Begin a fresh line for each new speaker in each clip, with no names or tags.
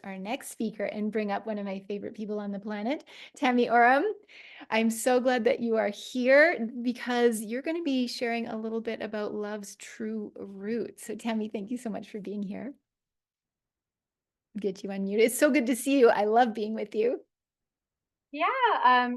Our next speaker and bring up one of my favorite people on the planet, Tammie Oram. I'm so glad that you are here because you're going to be sharing a little bit about love's true roots. So, Tammie, thank you so much for being here. Get you unmuted. It's so good to see you. I love being with you.
Yeah,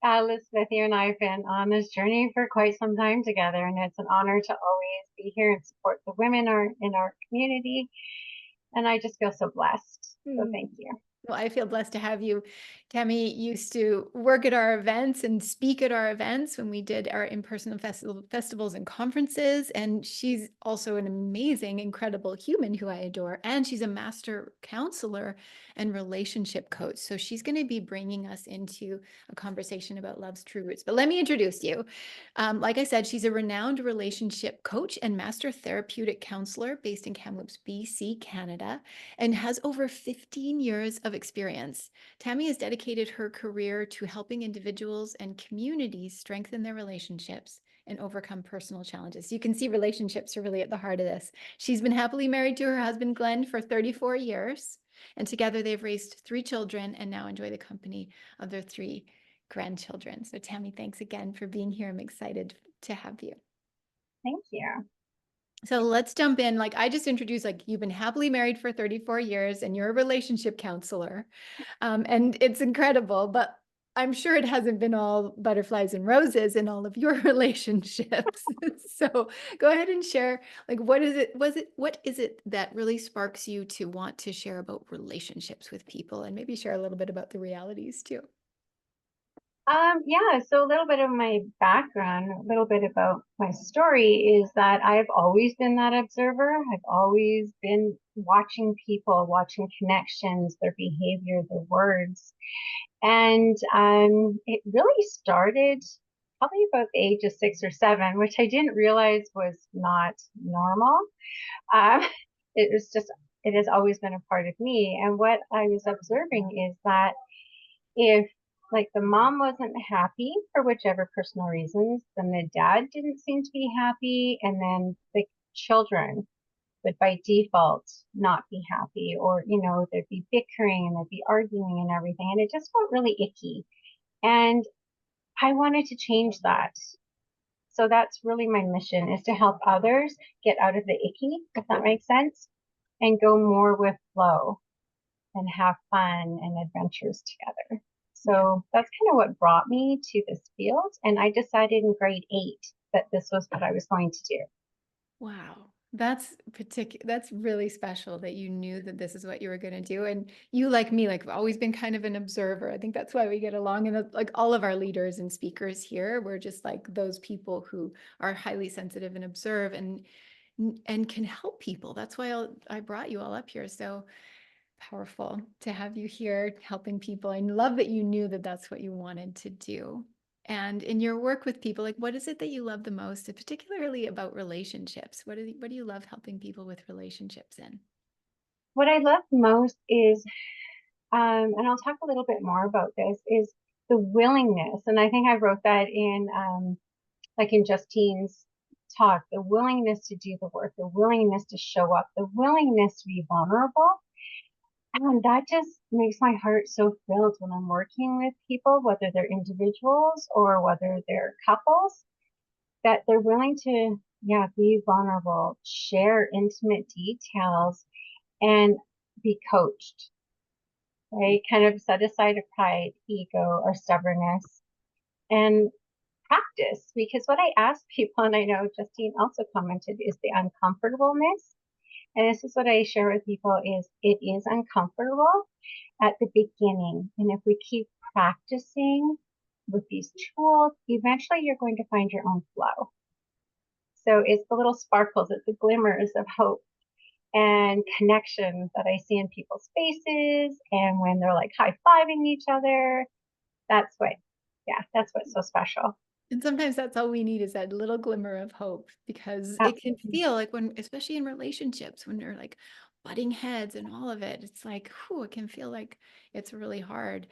Elizabeth, you and I have been on this journey for quite some time together, and it's an honor to always be here and support the women in our community. And I just feel so blessed. So
Hmm.
thank you.
Well, I feel blessed to have you. Tammie used to work at our events and speak at our events when we did our in-person festivals and conferences. And she's also an amazing, incredible human who I adore. And she's a master counselor and relationship coach. So she's going to be bringing us into a conversation about love's true roots. But let me introduce you. Like I said, she's a renowned relationship coach and master therapeutic counselor based in Kamloops, BC, Canada, and has over 15 years of experience. Tammie has dedicated her career to helping individuals and communities strengthen their relationships and overcome personal challenges. You can see relationships are really at the heart of this. She's been happily married to her husband, Glenn, for 34 years. And together they've raised 3 children and now enjoy the company of their 3 grandchildren. So, Tammie, thanks again for being here. I'm excited to have you.
Thank you.
So let's jump in. Like I just introduced, like you've been happily married for 34 years and you're a relationship counselor. And it's incredible, but I'm sure it hasn't been all butterflies and roses in all of your relationships. So go ahead and share, like, what is it that really sparks you to want to share about relationships with people and maybe share a little bit about the realities too?
Yeah, so a little bit of my background, a little bit about my story is that I've always been that observer. I've always been watching people, watching connections, their behavior, their words. And it really started probably about the age of 6 or 7, which I didn't realize was not normal. Um, it was just, it has always been a part of me. And what I was observing is that if like the mom wasn't happy for whichever personal reasons, then the dad didn't seem to be happy, and then the children would by default not be happy, or there'd be bickering and there'd be arguing and everything, and it just felt really icky. And I wanted to change that. So that's really my mission, is to help others get out of the icky, if that makes sense, and go more with flow and have fun and adventures together.
Yeah.
So that's kind of what brought me to this field. And I decided in grade 8 that this was what I was going to do.
Wow. That's really special that you knew that this is what you were going to do. And you, like me, like have always been kind of an observer. I think that's why we get along. And like all of our leaders and speakers here, we're just like those people who are highly sensitive and observe and can help people. That's why I brought you all up here. So powerful to have you here helping people. I love that you knew that that's what you wanted to do. And in your work with people, like what is it that you love the most, particularly about relationships? What do you love helping people with relationships in?
What I love most is, and I'll talk a little bit more about this, is the willingness. And I think I wrote that in, like in Justine's talk, the willingness to do the work, the willingness to show up, the willingness to be vulnerable. And that just makes my heart so filled when I'm working with people, whether they're individuals or whether they're couples, that they're willing to, yeah, be vulnerable, share intimate details, and be coached, right? Kind of set aside a pride, ego, or stubbornness and practice. Because what I ask people, and I know Justine also commented, is the uncomfortableness. And this is what I share with people is it is uncomfortable at the beginning. And if we keep practicing with these tools, eventually you're going to find your own flow. So it's the little sparkles, it's the glimmers of hope and connections that I see in people's faces. And when they're like high-fiving each other, that's what, yeah, that's what's so special.
And sometimes that's all we need is that little glimmer of hope because it can
Absolutely.
feel like when, especially in relationships, when they're like butting heads and all of it, it's like, whew, it can feel like it's really hard.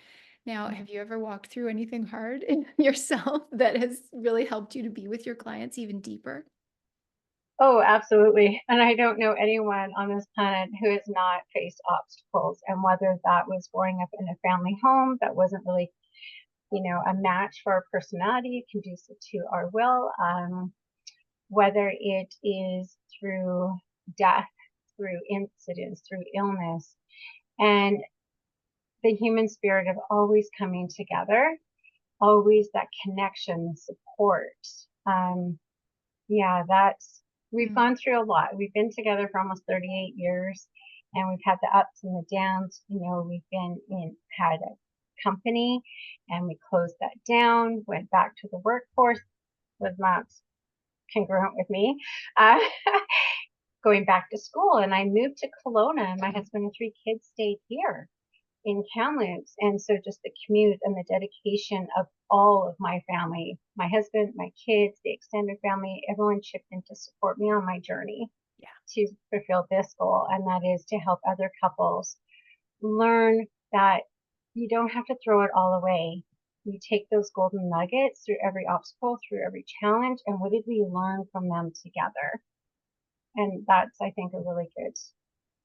Now, have you ever walked through anything hard in yourself that has really helped you to be with your clients even deeper?
Oh, absolutely. And I don't know anyone on this planet who has not faced obstacles. And whether that was growing up in a family home that wasn't really, a match for our personality, conducive to our will, whether it is through death, through incidents, through illness, and the human spirit of always coming together, always that connection, support. Um, Yeah, we've
Mm.
gone through a lot. We've been together for almost 38 years and we've had the ups and the downs. Had a company and we closed that down, went back to the workforce, was not congruent with me. Uh, Going back to school, and I moved to Kelowna and my husband and three kids stayed here in Kamloops. And so just the commute and the dedication of all of my family, my husband, my kids, the extended family, everyone chipped in to support me on my journey
Yeah.
to fulfill this goal. And that is to help other couples learn that you don't have to throw it all away. You take those golden nuggets through every obstacle, through every challenge, and what did we learn from them together? And that's, I think, a really good,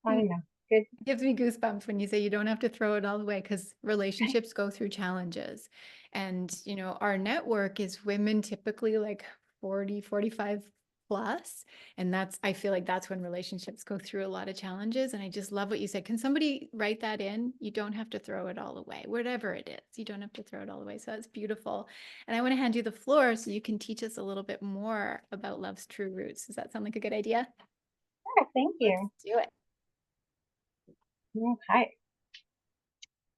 I
Mm.
don't know, good.
Gives me goosebumps when you say you don't have to throw it all away because relationships go through challenges. And, our network is women typically like 40, 45 plus. And I feel like that's when relationships go through a lot of challenges. And I just love what you said. Can somebody write that in? You don't have to throw it all away, whatever it is. You don't have to throw it all away. So that's beautiful. And I want to hand you the floor so you can teach us a little bit more about love's true roots. Does that sound like a good idea?
Yeah, thank
Let's
you.
do it.
Okay.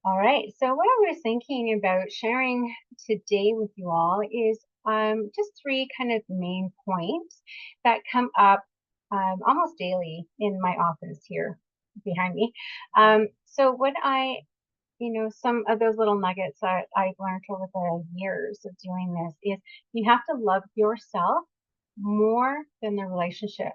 All right. So what I was thinking about sharing today with you all is just three kind of main points that come up almost daily in my office here behind me. So what some of those little nuggets that I've learned over the years of doing this is you have to love yourself more than the relationship.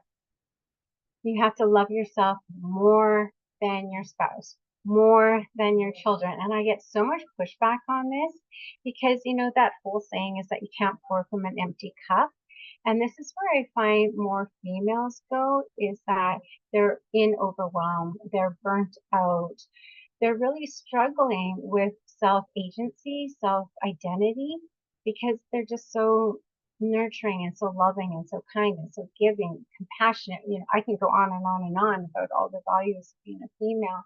You have to love yourself more than your spouse, more than your children. And I get so much pushback on this because, that whole saying is that you can't pour from an empty cup. And this is where I find more females go is that they're in overwhelm, they're burnt out, they're really struggling with self agency, self identity, because they're just so nurturing and so loving and so kind and so giving, compassionate. I can go on and on and on about all the values of being a female,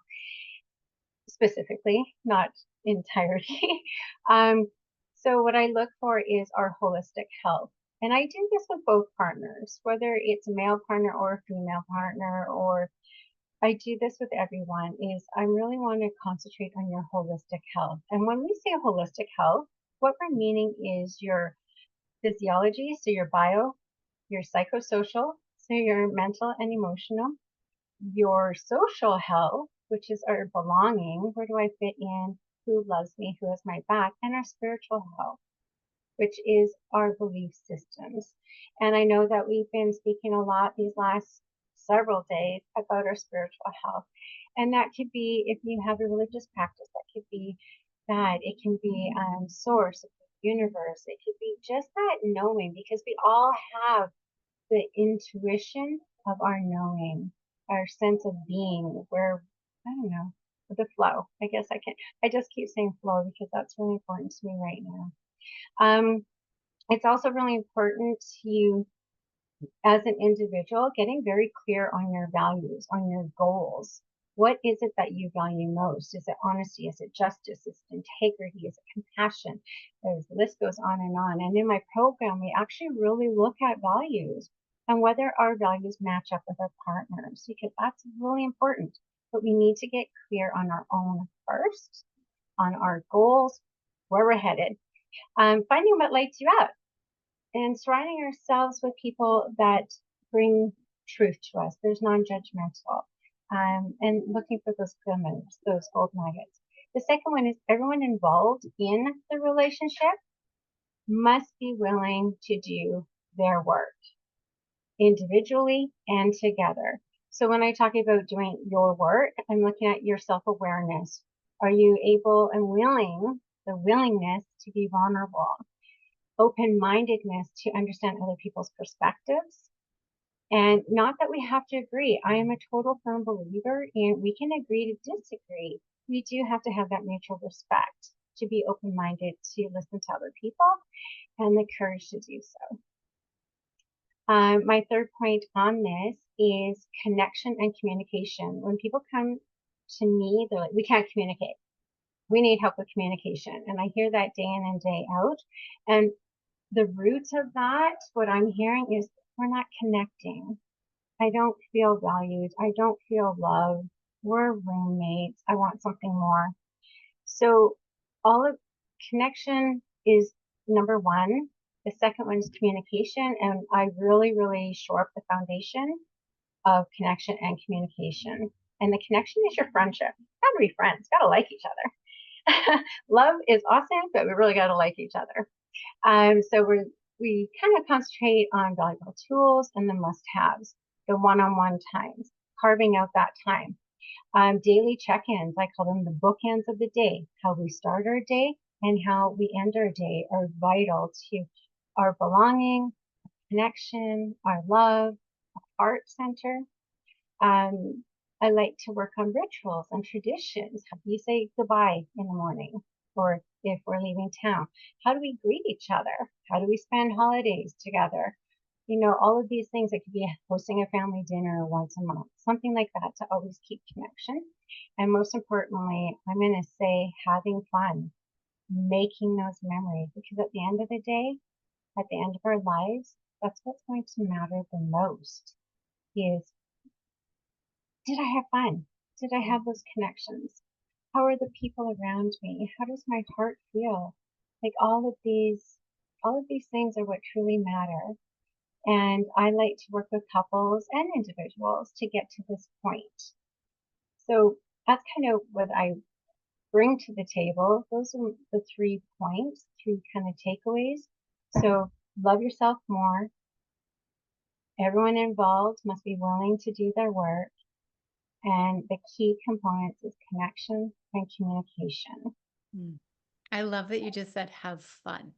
specifically, not entirety. um, so, what I look for is our holistic health. And I do this with both partners, whether it's a male partner or a female partner, or I do this with everyone, is I really want to concentrate on your holistic health. And when we say holistic health, what we're meaning is your physiology, so your bio, your psychosocial, so your mental and emotional, your social health, which is our belonging, where do I fit in, who loves me, who has my back, and our spiritual health, which is our belief systems. And I know that we've been speaking a lot these last several days about our spiritual health. And that could be if you have a religious practice, that could be God, it can be source, universe, it could be just that knowing, because we all have the intuition of our knowing, our sense of being, where, I don't know, the flow. I just keep saying flow because that's really important to me right now. Um, it's also really important to you as an individual, getting very clear on your values, on your goals. What is it that you value most? Is it honesty? Is it justice? Is it integrity? Is it compassion? The list goes on and on. And in my program, we actually really look at values and whether our values match up with our partners, because that's really important. But we need to get clear on our own first, on our goals, where we're headed, finding what lights you up, and surrounding ourselves with people that bring truth to us. There's non-judgmental, and looking for those glimmers, those gold nuggets. The second one is everyone involved in the relationship must be willing to do their work individually and together. So when I talk about doing your work, I'm looking at your self-awareness. Are you able and willing, the willingness to be vulnerable, open-mindedness to understand other people's perspectives, And not that we have to agree. I am a total firm believer in we can agree to disagree. We do have to have that mutual respect, to be open-minded, to listen to other people, and the courage to do so. My third point on this is connection and communication. When people come to me, they're like, we can't communicate. We need help with communication. And I hear that day in and day out. And the root of that, what I'm hearing is we're not connecting. I don't feel valued. I don't feel loved. We're roommates. I want something more. So all of connection is number one. The second one is communication. And I really, really shore up the foundation of connection and communication. And the connection is your friendship. Gotta be friends, gotta like each other. Love is awesome, but we really gotta like each other. So we kind of concentrate on valuable tools and the must-haves, the one-on-one times, carving out that time. Daily check-ins, I call them the bookends of the day. How we start our day and how we end our day are vital to our belonging, connection, our love, heart center. I like to work on rituals and traditions. How do you say goodbye in the morning? Or if we're leaving town, how do we greet each other? How do we spend holidays together? You know, all of these things. It could be hosting a family dinner once a month, something like that to always keep connection. And most importantly, I'm going to say having fun, making those memories, because at the end of the day, at the end of our lives, that's what's going to matter the most is, did I have fun? Did I have those connections? How are the people around me? How does my heart feel? Like all of these things are what truly matter. And I like to work with couples and individuals to get to this point. So that's kind of what I bring to the table. Those are the 3 points, 3 kind of takeaways. So love yourself more. Everyone involved must be willing to do their work. And the key components is connection and communication.
Mm. I love that you just said have fun.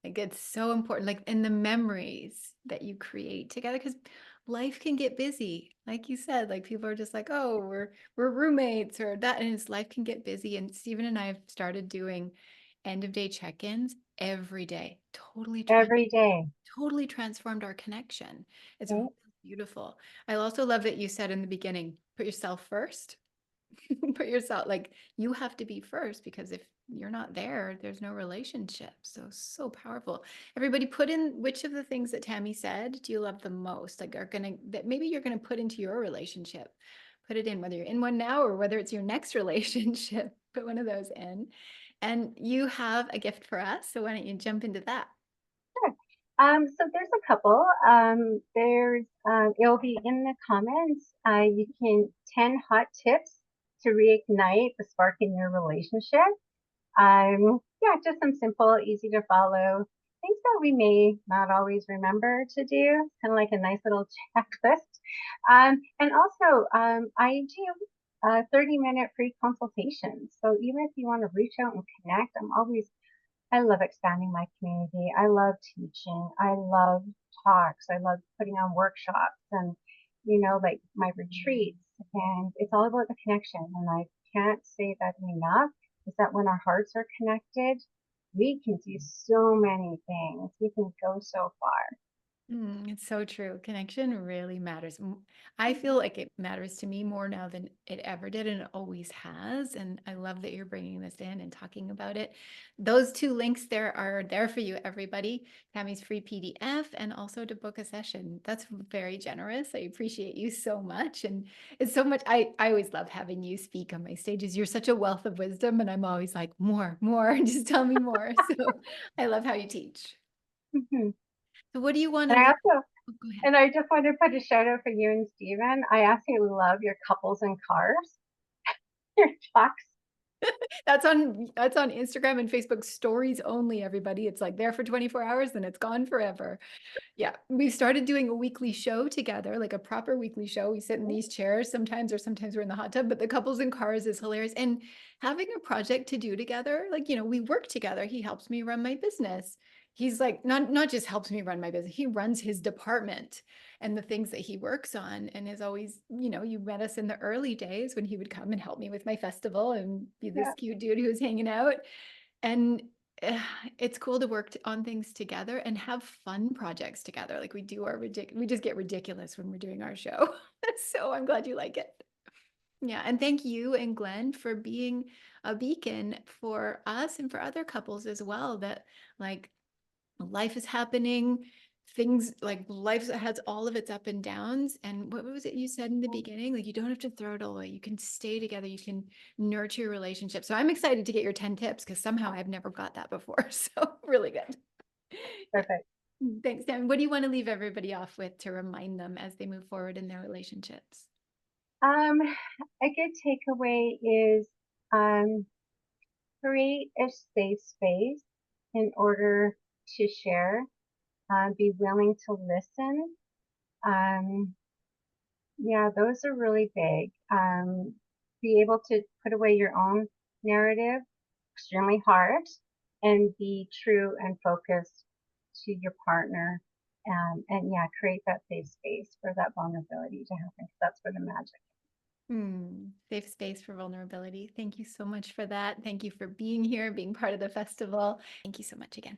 Like it's so important, like in the memories that you create together, because life can get busy. Like you said, like people are just like, oh, we're roommates or that, and it's life can get busy. And Stephen and I have started doing end of day check-ins every day.
Every day,
Totally transformed our connection. It's
right?
beautiful. I also love that you said in the beginning, put yourself first. Put yourself like you have to be first because if you're not there, there's no relationship. So powerful. Everybody put in which of the things that Tammie said do you love the most? Like are gonna that maybe you're gonna put into your relationship. Put it in whether you're in one now or whether it's your next relationship. Put one of those in. And you have a gift for us. So why don't you jump into that?
Sure. So there's a couple. It'll be in the comments. You can 10 hot tips to reignite the spark in your relationship. Yeah, just some simple, easy to follow things that we may not always remember to do. It's kind of like a nice little checklist. And also, I do 30-minute free consultations. So even if you want to reach out and connect, I love expanding my community. I love teaching. I love talks. I love putting on workshops and, like my retreats. And it's all about the connection. And I can't say that enough is that when our hearts are connected, we can do so many things. We can go so far.
It's so true. Connection really matters. I feel like it matters to me more now than it ever did, and it always has. And I love that you're bringing this in and talking about it. Those two links there are there for you, everybody. Tammie's free PDF and also to book a session. That's very generous. I appreciate you so much. And it's so much. I always love having you speak on my stages. You're such a wealth of wisdom, and I'm always like, more, just tell me more. So I love how you teach.
Mhm.
So what do you want to
And I
leave?
also,
Oh, go ahead.
and I just want to put a shout out for you and Stephen. I absolutely love your couples and cars, your talks.
That's on Instagram and Facebook stories only, everybody. It's like there for 24 hours, then it's gone forever. Yeah. We started doing a weekly show together, like a proper weekly show. We sit in these chairs sometimes, or sometimes we're in the hot tub, but the couples in cars is hilarious. And having a project to do together, like, we work together. He helps me run my business. He's like, not just helps me run my business, he runs his department. and the things that he works on, and is always, you met us in the early days when he would come and help me with my festival and be this
Yeah.
cute dude who was hanging out. And uh, it's cool to work on things together and have fun projects together. Like we do we just get ridiculous when we're doing our show. So I'm glad you like it. Yeah, and thank you and Glenn for being a beacon for us and for other couples as well, that like life is happening, things like life has all of its up and downs. And what was it you said in the beginning? Like you don't have to throw it all away. You can stay together. You can nurture your relationship. So I'm excited to get your 10 tips because somehow I've never got that before. So really good. Yeah.
Perfect.
Thanks, Dan. What do you want to leave everybody off with to remind them as they move forward in their relationships?
A good takeaway is um, create a safe space in order to share, be willing to listen. Um, yeah, those are really big. Be able to put away your own narrative, extremely hard, and be true and focused to your partner. And yeah, create that safe space for that vulnerability to happen, because that's where the magic.
Safe space for vulnerability. Thank you so much for that. Thank you for being here, being part of the festival. Thank you so much again.